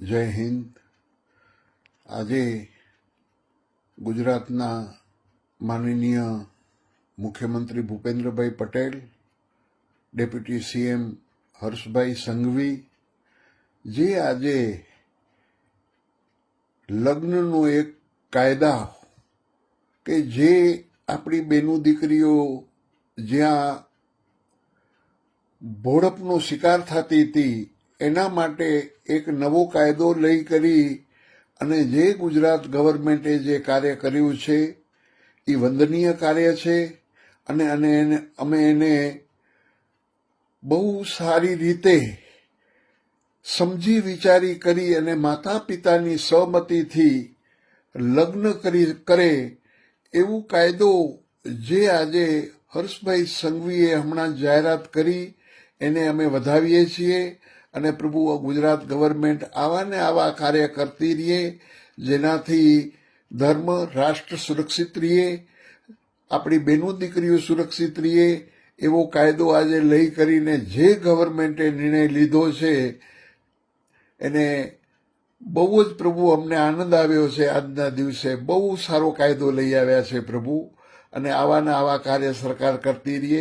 જય હિન્દ. આજે ગુજરાતના માનનીય મુખ્યમંત્રી ભૂપેન્દ્રભાઈ પટેલ, ડેપ્યુટી સીએમ હર્ષભાઈ સંઘવી જે આજે લગ્નનો એક કાયદા કે જે આપણી બેનું દીકરીઓ જ્યાં ભોળપનો શિકાર થતી હતી એના માટે એક નવો કાયદો લઈ કરી અને જે ગુજરાત ગવર્મેન્ટે જે કાર્ય કર્યું છે એ વંદનીય કાર્ય છે અને અમે એને બહુ સારી રીતે સમજી વિચારી કરી અને માતા પિતાની સહમતિથી લગ્ન કરે એવું કાયદો જે આજે હર્ષભાઈ સંઘવીએ હમણાં જાહેરાત કરી એને અમે વધાવીએ છીએ અને પ્રભુ ગુજરાત ગવર્મેન્ટ આવા ને આવા કાર્ય કરતી રહીએ જેનાથી ધર્મ રાષ્ટ્ર સુરક્ષિત રહીએ, આપણી બેનો દીકરીઓ સુરક્ષિત રહીએ એવો કાયદો આજે લઈ કરીને જે ગવર્મેન્ટે નિર્ણય લીધો છે એને બહુ જ પ્રભુ અમને આનંદ આવ્યો છે. આજના દિવસે બહુ સારો કાયદો લઈ આવ્યા છે પ્રભુ અને આવાના આવા કાર્ય સરકાર કરતી રહીએ.